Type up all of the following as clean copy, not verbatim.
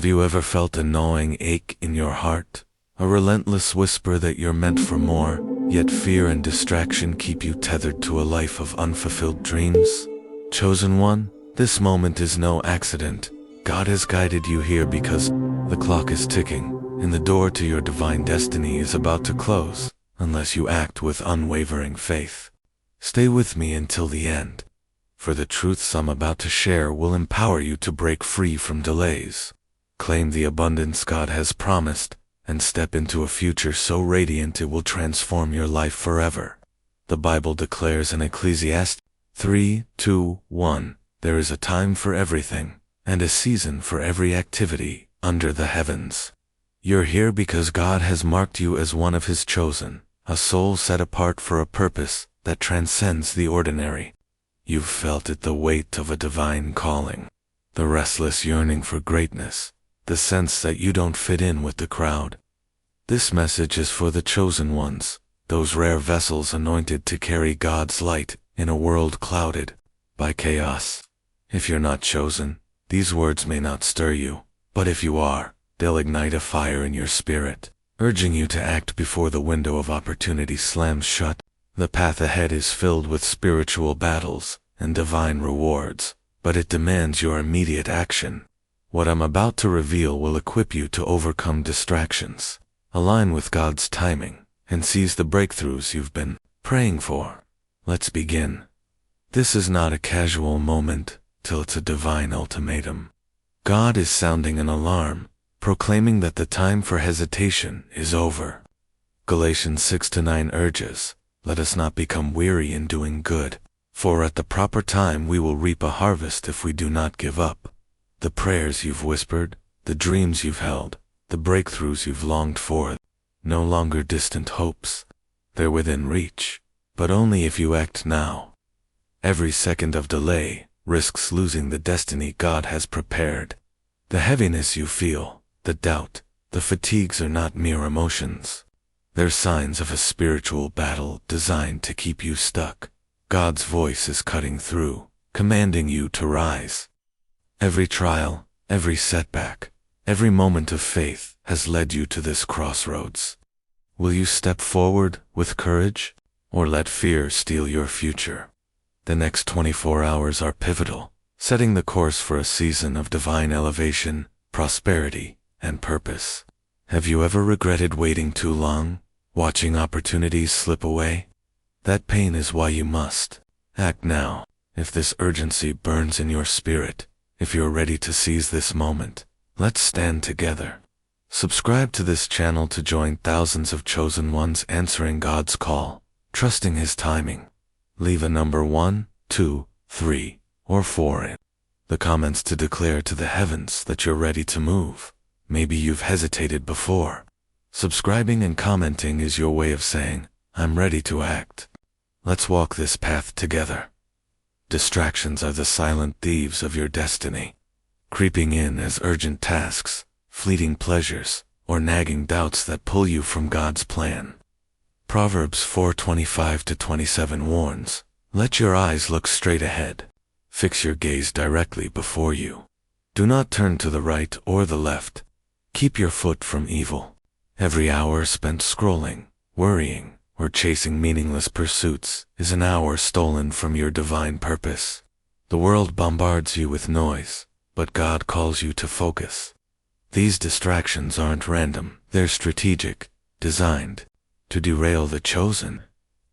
Have you ever felt a gnawing ache in your heart? A relentless whisper that you're meant for more, yet fear and distraction keep you tethered to a life of unfulfilled dreams? Chosen one, this moment is no accident. God has guided you here because the clock is ticking, and the door to your divine destiny is about to close, unless you act with unwavering faith. Stay with me until the end, for the truths I'm about to share will empower you to break free from delays. Claim the abundance God has promised, and step into a future so radiant it will transform your life forever. The Bible declares in Ecclesiastes 3:2-1, there is a time for everything, and a season for every activity under the heavens. You're here because God has marked you as one of His chosen, a soul set apart for a purpose that transcends the ordinary. You've felt it, the weight of a divine calling, the restless yearning for greatness, the sense that you don't fit in with the crowd. This message is for the chosen ones, those rare vessels anointed to carry God's light in a world clouded by chaos. If you're not chosen, these words may not stir you, but if you are, they'll ignite a fire in your spirit, urging you to act before the window of opportunity slams shut. The path ahead is filled with spiritual battles and divine rewards, but it demands your immediate action. What I'm about to reveal will equip you to overcome distractions, align with God's timing, and seize the breakthroughs you've been praying for. Let's begin. This is not a casual moment, till it's a divine ultimatum. God is sounding an alarm, proclaiming that the time for hesitation is over. Galatians 6-9 urges, let us not become weary in doing good, for at the proper time we will reap a harvest if we do not give up. The prayers you've whispered, the dreams you've held, the breakthroughs you've longed for, no longer distant hopes. They're within reach, but only if you act now. Every second of delay risks losing the destiny God has prepared. The heaviness you feel, the doubt, the fatigues are not mere emotions. They're signs of a spiritual battle designed to keep you stuck. God's voice is cutting through, commanding you to rise. Every trial, every setback, every moment of faith has led you to this crossroads. Will you step forward with courage, or let fear steal your future? The next 24 hours are pivotal, setting the course for a season of divine elevation, prosperity, and purpose. Have you ever regretted waiting too long, watching opportunities slip away? That pain is why you must act now. If this urgency burns in your spirit, if you're ready to seize this moment, let's stand together. Subscribe to this channel to join thousands of chosen ones answering God's call, trusting His timing. Leave a number 1, 2, 3, or 4 in the comments to declare to the heavens that you're ready to move. Maybe you've hesitated before. Subscribing and commenting is your way of saying, I'm ready to act. Let's walk this path together. Distractions are the silent thieves of your destiny, creeping in as urgent tasks, fleeting pleasures, or nagging doubts that pull you from God's plan. Proverbs 4:25-27 warns, let your eyes look straight ahead. Fix your gaze directly before you. Do not turn to the right or the left. Keep your foot from evil. Every hour spent scrolling, worrying, or chasing meaningless pursuits is an hour stolen from your divine purpose. The world bombards you with noise, but God calls you to focus. These distractions aren't random, they're strategic, designed to derail the chosen.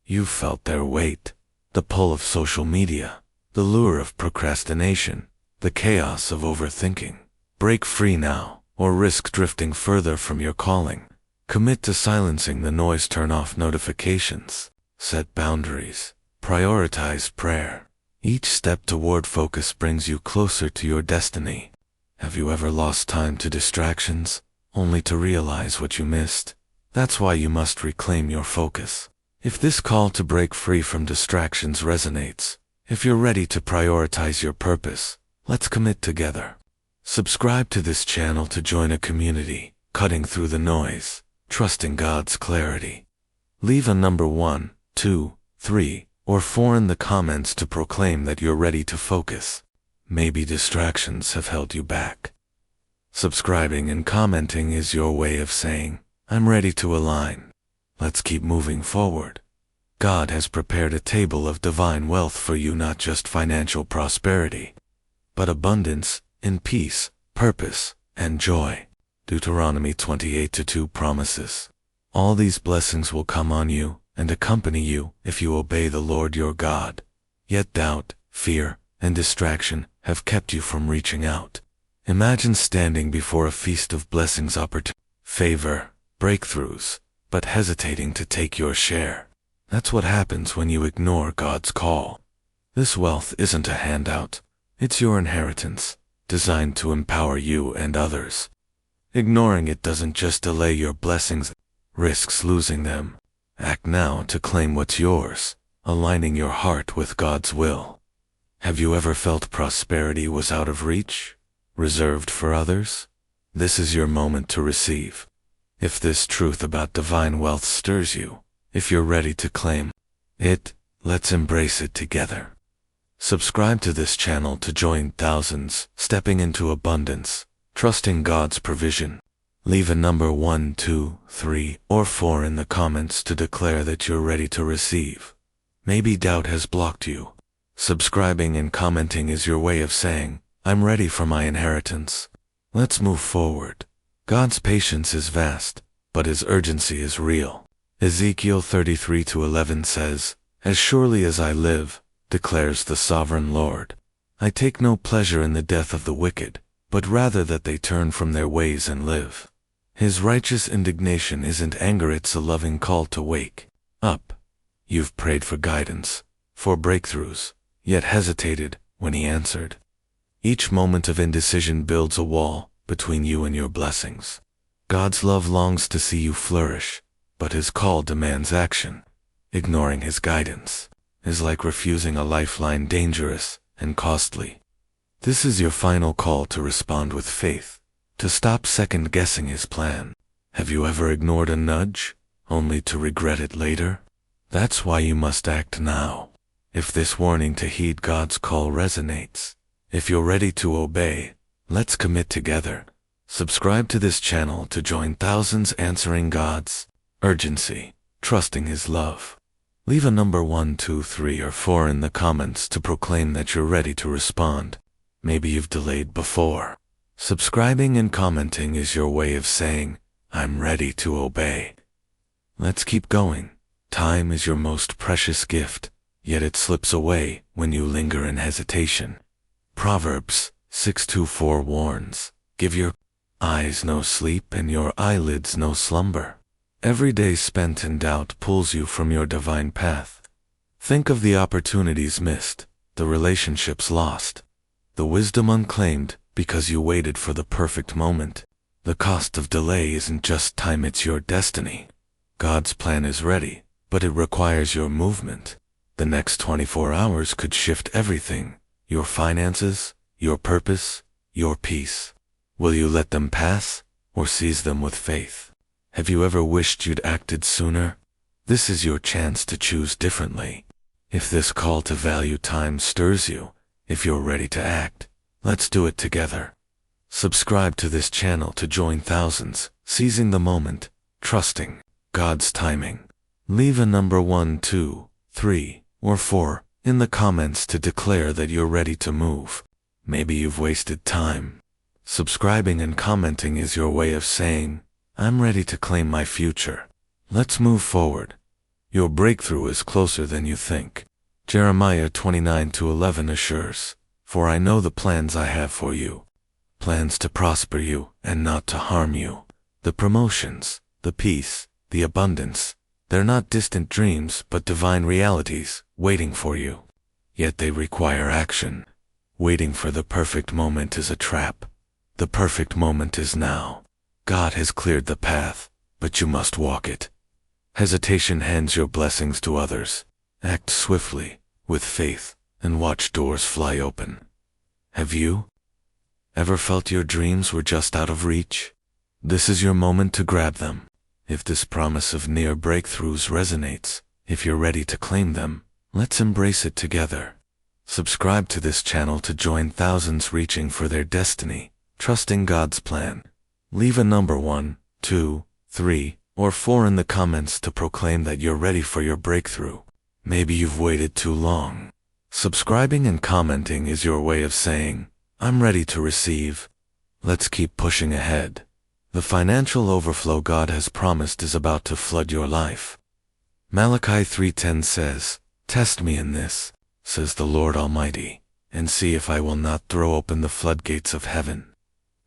You've felt their weight, the pull of social media, the lure of procrastination, the chaos of overthinking. Break free now, or risk drifting further from your calling. Commit to silencing the noise, turn off notifications, set boundaries, prioritize prayer. Each step toward focus brings you closer to your destiny. Have you ever lost time to distractions, only to realize what you missed? That's why you must reclaim your focus. If this call to break free from distractions resonates, if you're ready to prioritize your purpose, let's commit together. Subscribe to this channel to join a community, cutting through the noise, trusting God's clarity. Leave a number 1, 2, 3, or 4 in the comments to proclaim that you're ready to focus. Maybe distractions have held you back. Subscribing and commenting is your way of saying, I'm ready to align. Let's keep moving forward. God has prepared a table of divine wealth for you, not just financial prosperity, but abundance in peace, purpose, and joy. Deuteronomy 28:2 promises. All these blessings will come on you and accompany you if you obey the Lord your God. Yet doubt, fear, and distraction have kept you from reaching out. Imagine standing before a feast of blessings, favor, breakthroughs, but hesitating to take your share. That's what happens when you ignore God's call. This wealth isn't a handout. It's your inheritance, designed to empower you and others. Ignoring it doesn't just delay your blessings, it risks losing them. Act now to claim what's yours, aligning your heart with God's will. Have you ever felt prosperity was out of reach, reserved for others? This is your moment to receive. If this truth about divine wealth stirs you, if you're ready to claim it, let's embrace it together. Subscribe to this channel to join thousands stepping into abundance, trusting God's provision. Leave a number 1, 2, 3, or 4 in the comments to declare that you're ready to receive. Maybe doubt has blocked you. Subscribing and commenting is your way of saying, I'm ready for my inheritance. Let's move forward. God's patience is vast, but His urgency is real. Ezekiel 33:11 says, As surely as I live, declares the sovereign Lord, I take no pleasure in the death of the wicked, but rather that they turn from their ways and live. His righteous indignation isn't anger, it's a loving call to wake up. You've prayed for guidance, for breakthroughs, yet hesitated when He answered. Each moment of indecision builds a wall between you and your blessings. God's love longs to see you flourish, but His call demands action. Ignoring His guidance is like refusing a lifeline, dangerous and costly. This is your final call to respond with faith, to stop second-guessing His plan. Have you ever ignored a nudge, only to regret it later? That's why you must act now. If this warning to heed God's call resonates, if you're ready to obey, let's commit together. Subscribe to this channel to join thousands answering God's urgency, trusting His love. Leave a number 1, 2, 3, or 4 in the comments to proclaim that you're ready to respond. Maybe you've delayed before. Subscribing and commenting is your way of saying, I'm ready to obey. Let's keep going. Time is your most precious gift, yet it slips away when you linger in hesitation. Proverbs 6:4 warns, give your eyes no sleep and your eyelids no slumber. Every day spent in doubt pulls you from your divine path. Think of the opportunities missed, the relationships lost, the wisdom unclaimed because you waited for the perfect moment. The cost of delay isn't just time, it's your destiny. God's plan is ready, but it requires your movement. The next 24 hours could shift everything, your finances, your purpose, your peace. Will you let them pass, or seize them with faith? Have you ever wished you'd acted sooner? This is your chance to choose differently. If this call to value time stirs you, if you're ready to act, let's do it together. Subscribe to this channel to join thousands, seizing the moment, trusting God's timing. Leave a number 1, 2, 3, or 4 in the comments to declare that you're ready to move. Maybe you've wasted time. Subscribing and commenting is your way of saying, I'm ready to claim my future. Let's move forward. Your breakthrough is closer than you think. Jeremiah 29:11 assures, For I know the plans I have for you, plans to prosper you and not to harm you. The promotions, the peace, the abundance, they're not distant dreams but divine realities waiting for you. Yet they require action. Waiting for the perfect moment is a trap. The perfect moment is now. God has cleared the path, but you must walk it. Hesitation hands your blessings to others. Act swiftly, with faith, and watch doors fly open. Have you ever felt your dreams were just out of reach? This is your moment to grab them. If this promise of near breakthroughs resonates, if you're ready to claim them, let's embrace it together. Subscribe to this channel to join thousands reaching for their destiny, trusting God's plan. Leave a number 1, 2, 3, or 4 in the comments to proclaim that you're ready for your breakthrough. Maybe you've waited too long. Subscribing and commenting is your way of saying, I'm ready to receive. Let's keep pushing ahead. The financial overflow God has promised is about to flood your life. Malachi 3:10 says, Test me in this, says the Lord Almighty, and see if I will not throw open the floodgates of heaven.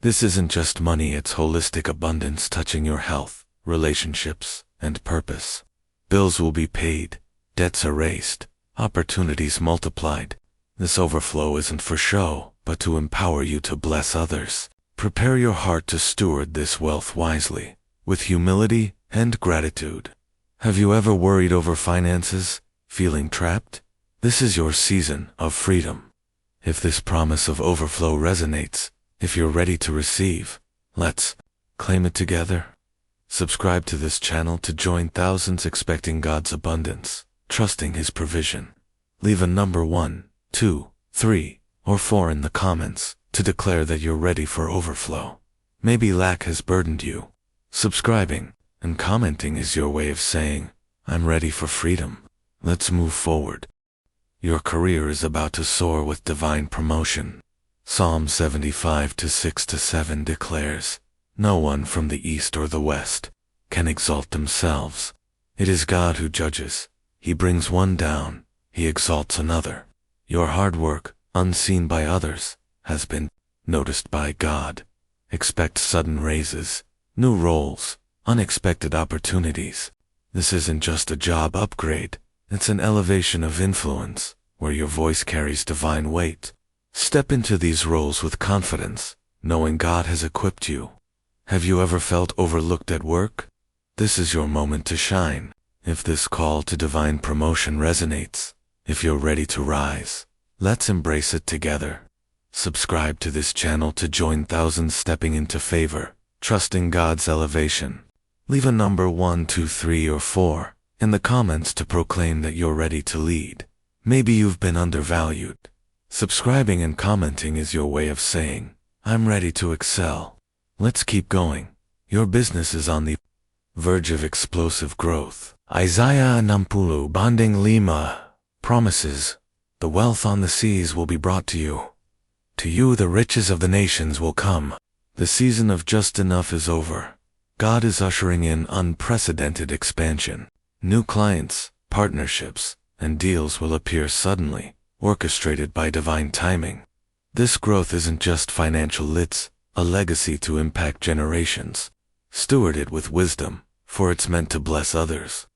This isn't just money, it's holistic abundance touching your health, relationships, and purpose. Bills will be paid, debts erased, opportunities multiplied. This overflow isn't for show, but to empower you to bless others. Prepare your heart to steward this wealth wisely, with humility and gratitude. Have you ever worried over finances, feeling trapped? This is your season of freedom. If this promise of overflow resonates, if you're ready to receive, let's claim it together. Subscribe to this channel to join thousands expecting God's abundance, trusting His provision. Leave a number 1, 2, 3, or 4 in the comments to declare that you're ready for overflow. Maybe lack has burdened you. Subscribing and commenting is your way of saying, I'm ready for freedom. Let's move forward. Your career is about to soar with divine promotion. Psalm 75:6-7 declares, No one from the east or the west can exalt themselves. It is God who judges. He brings one down, He exalts another. Your hard work, unseen by others, has been noticed by God. Expect sudden raises, new roles, unexpected opportunities. This isn't just a job upgrade, it's an elevation of influence, where your voice carries divine weight. Step into these roles with confidence, knowing God has equipped you. Have you ever felt overlooked at work? This is your moment to shine. If this call to divine promotion resonates, if you're ready to rise, let's embrace it together. Subscribe to this channel to join thousands stepping into favor, trusting God's elevation. Leave a number 1, 2, 3, or 4 in the comments to proclaim that you're ready to lead. Maybe you've been undervalued. Subscribing and commenting is your way of saying, I'm ready to excel. Let's keep going. Your business is on the verge of explosive growth. Isaiah 60:5 promises, the wealth on the seas will be brought to you. To you the riches of the nations will come. The season of just enough is over. God is ushering in unprecedented expansion. New clients, partnerships, and deals will appear suddenly, orchestrated by divine timing. This growth isn't just financial, it's a legacy to impact generations. Steward it with wisdom, for it's meant to bless others.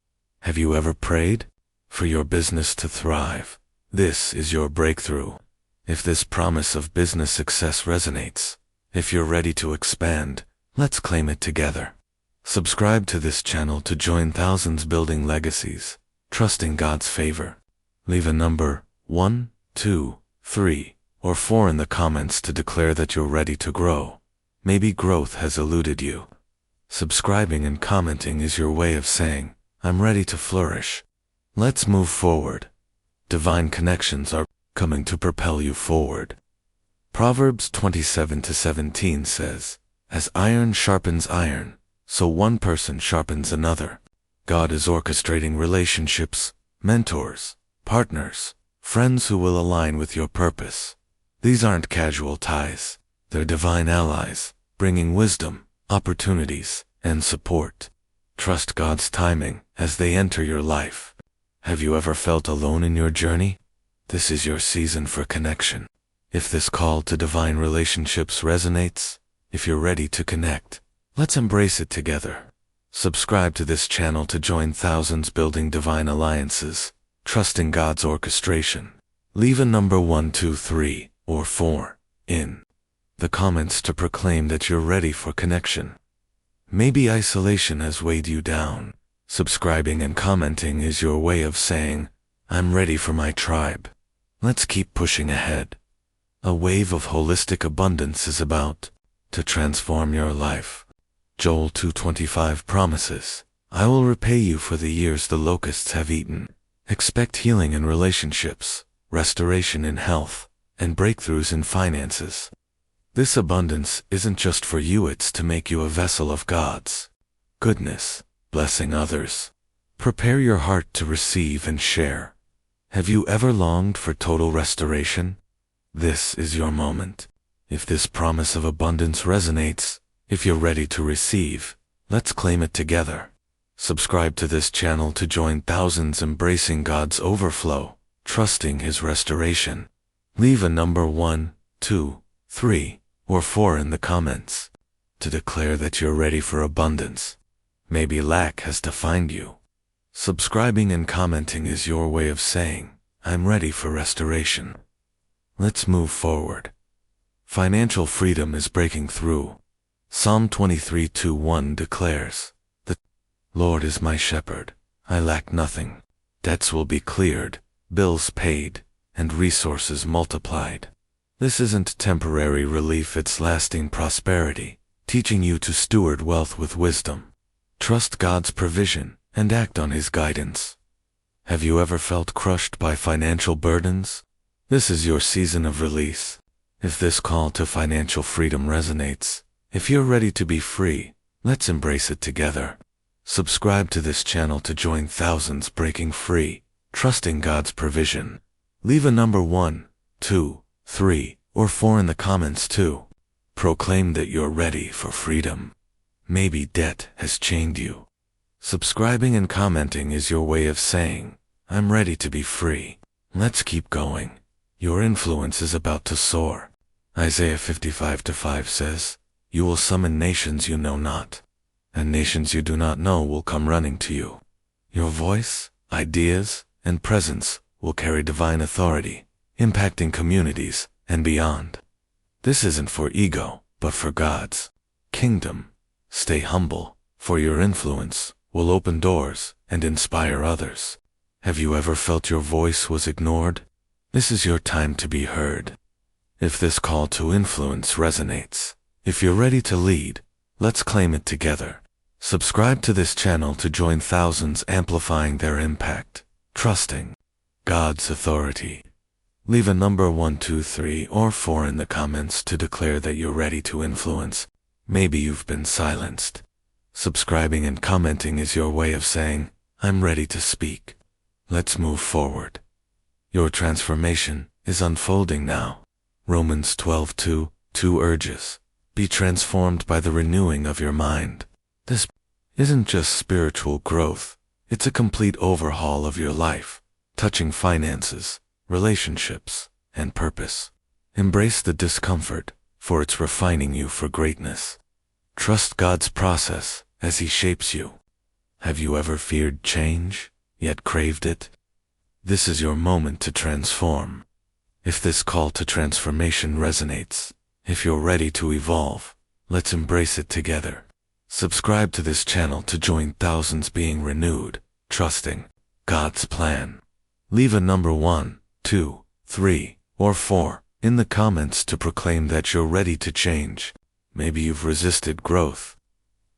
Have you ever prayed for your business to thrive? This is your breakthrough. If this promise of business success resonates, if you're ready to expand, let's claim it together. Subscribe to this channel to join thousands building legacies, trusting God's favor. Leave a number 1, 2, 3, or 4 in the comments to declare that you're ready to grow. Maybe growth has eluded you. Subscribing and commenting is your way of saying, I'm ready to flourish. Let's move forward. Divine connections are coming to propel you forward. Proverbs 27:17 says, As iron sharpens iron, so one person sharpens another. God is orchestrating relationships, mentors, partners, friends who will align with your purpose. These aren't casual ties, they're divine allies, bringing wisdom, opportunities, and support. Trust God's timing as they enter your life. Have you ever felt alone in your journey? This is your season for connection. If this call to divine relationships resonates, if you're ready to connect, let's embrace it together. Subscribe to this channel to join thousands building divine alliances, trusting God's orchestration. Leave a number 1, 2, 3, or 4 in the comments to proclaim that you're ready for connection. Maybe isolation has weighed you down. Subscribing and commenting is your way of saying, I'm ready for my tribe. Let's keep pushing ahead. A wave of holistic abundance is about to transform your life. Joel 2:25 promises, I will repay you for the years the locusts have eaten. Expect healing in relationships, restoration in health, and breakthroughs in finances. This abundance isn't just for you, it's to make you a vessel of God's goodness, blessing others. Prepare your heart to receive and share. Have you ever longed for total restoration? This is your moment. If this promise of abundance resonates, if you're ready to receive, let's claim it together. Subscribe to this channel to join thousands embracing God's overflow, trusting His restoration. Leave a number 1, 2, 3, or 4 in the comments to declare that you're ready for abundance. Maybe lack has defined you. Subscribing and commenting is your way of saying, I'm ready for restoration. Let's move forward. Financial freedom is breaking through. Psalm 23:1 declares, "The Lord is my shepherd, I lack nothing. Debts will be cleared, bills paid, and resources multiplied." This isn't temporary relief, it's lasting prosperity, teaching you to steward wealth with wisdom. Trust God's provision and act on His guidance. Have you ever felt crushed by financial burdens? This is your season of release. If this call to financial freedom resonates, if you're ready to be free, let's embrace it together. Subscribe to this channel to join thousands breaking free, trusting God's provision. Leave a number 1, 2, 3, or 4 in the comments too. Proclaim that you're ready for freedom. Maybe debt has chained you. Subscribing and commenting is your way of saying, I'm ready to be free. Let's keep going. Your influence is about to soar. Isaiah 55:5 says, You will summon nations you know not, and nations you do not know will come running to you. Your voice, ideas, and presence will carry divine authority, impacting communities and beyond. This isn't for ego, but for God's kingdom. Stay humble, for your influence will open doors and inspire others. Have you ever felt your voice was ignored? This is your time to be heard. If this call to influence resonates, if you're ready to lead, let's claim it together. Subscribe to this channel to join thousands amplifying their impact, trusting God's authority. Leave a number 1, 2, 3, or 4 in the comments to declare that you're ready to influence. Maybe you've been silenced. Subscribing and commenting is your way of saying, I'm ready to speak. Let's move forward. Your transformation is unfolding now. Romans 12:2 urges, be transformed by the renewing of your mind. This isn't just spiritual growth, it's a complete overhaul of your life, touching finances, relationships, and purpose. Embrace the discomfort, for it's refining you for greatness. Trust God's process as He shapes you. Have you ever feared change, yet craved it? This is your moment to transform. If this call to transformation resonates, if you're ready to evolve, let's embrace it together. Subscribe to this channel to join thousands being renewed, trusting God's plan. Leave a number 1, 2, 3, or 4 in the comments to proclaim that you're ready to change. Maybe you've resisted growth.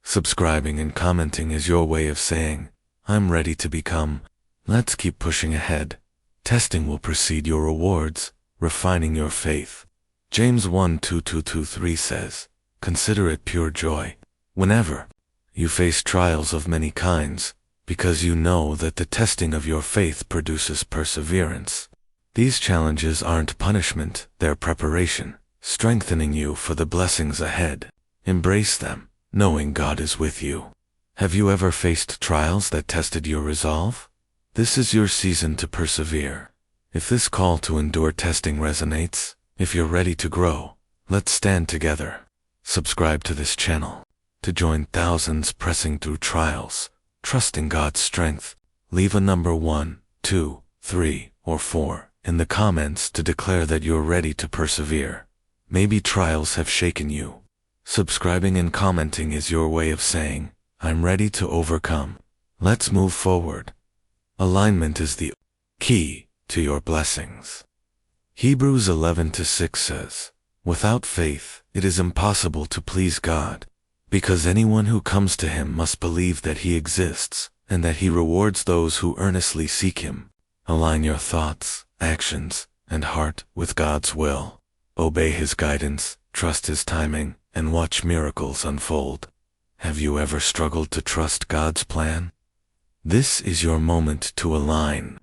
Subscribing and commenting is your way of saying, I'm ready to become. Let's keep pushing ahead. Testing will precede your rewards, refining your faith. James 1:2-3 says, Consider it pure joy, whenever you face trials of many kinds, because you know that the testing of your faith produces perseverance. These challenges aren't punishment, they're preparation, strengthening you for the blessings ahead. Embrace them, knowing God is with you. Have you ever faced trials that tested your resolve? This is your season to persevere. If this call to endure testing resonates, if you're ready to grow, let's stand together. Subscribe to this channel to join thousands pressing through trials, trusting God's strength. Leave a number 1, 2, 3, or 4 in the comments to declare that you're ready to persevere. Maybe trials have shaken you. Subscribing and commenting is your way of saying, I'm ready to overcome. Let's move forward. Alignment is the key to your blessings. Hebrews 11:6 says, Without faith, it is impossible to please God, because anyone who comes to Him must believe that He exists, and that He rewards those who earnestly seek Him. Align your thoughts, actions, and heart with God's will. Obey His guidance, Trust His timing and watch miracles unfold. Have you ever struggled to trust God's plan? This is your moment to align.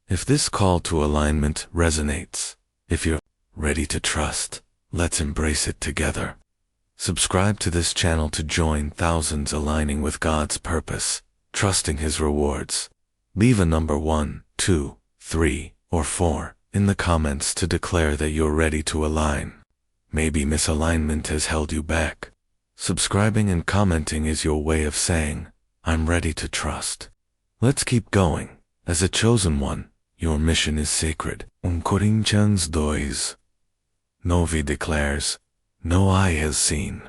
If this call to alignment resonates, if you're ready to trust, let's embrace it together. Subscribe to this channel to join thousands aligning with God's purpose, trusting His rewards. Leave a number 1, 2, 3, or 4 in the comments to declare that you're ready to align. Maybe misalignment has held you back. Subscribing and commenting is your way of saying, I'm ready to trust. Let's keep going. As a chosen one, your mission is sacred. 1 Corinthians 2:9 declares, no eye has seen,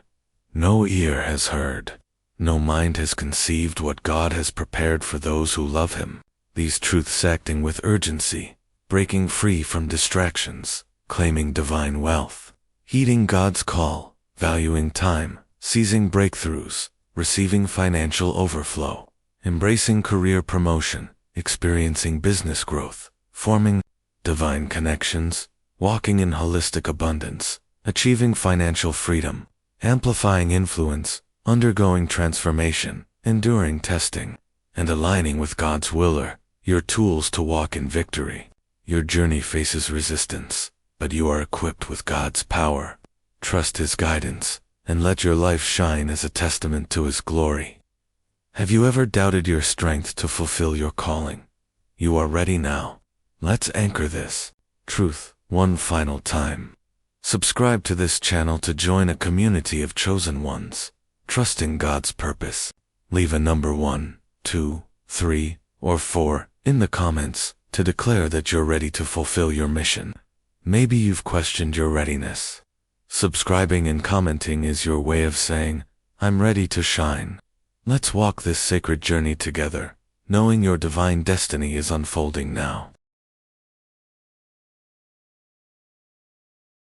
no ear has heard, no mind has conceived what God has prepared for those who love Him. These truths acting with urgency, breaking free from distractions, claiming divine wealth, heeding God's call, valuing time, seizing breakthroughs, receiving financial overflow, embracing career promotion, experiencing business growth, forming divine connections, walking in holistic abundance, achieving financial freedom, amplifying influence, undergoing transformation, enduring testing, and aligning with God's will are your tools to walk in victory. Your journey faces resistance, but you are equipped with God's power. Trust His guidance, and let your life shine as a testament to His glory. Have you ever doubted your strength to fulfill your calling? You are ready now. Let's anchor this truth one final time. Subscribe to this channel to join a community of chosen ones, trusting God's purpose. Leave a number 1, 2, 3, or 4 in the comments to declare that you're ready to fulfill your mission. Maybe you've questioned your readiness. Subscribing and commenting is your way of saying, I'm ready to shine. Let's walk this sacred journey together, knowing your divine destiny is unfolding now.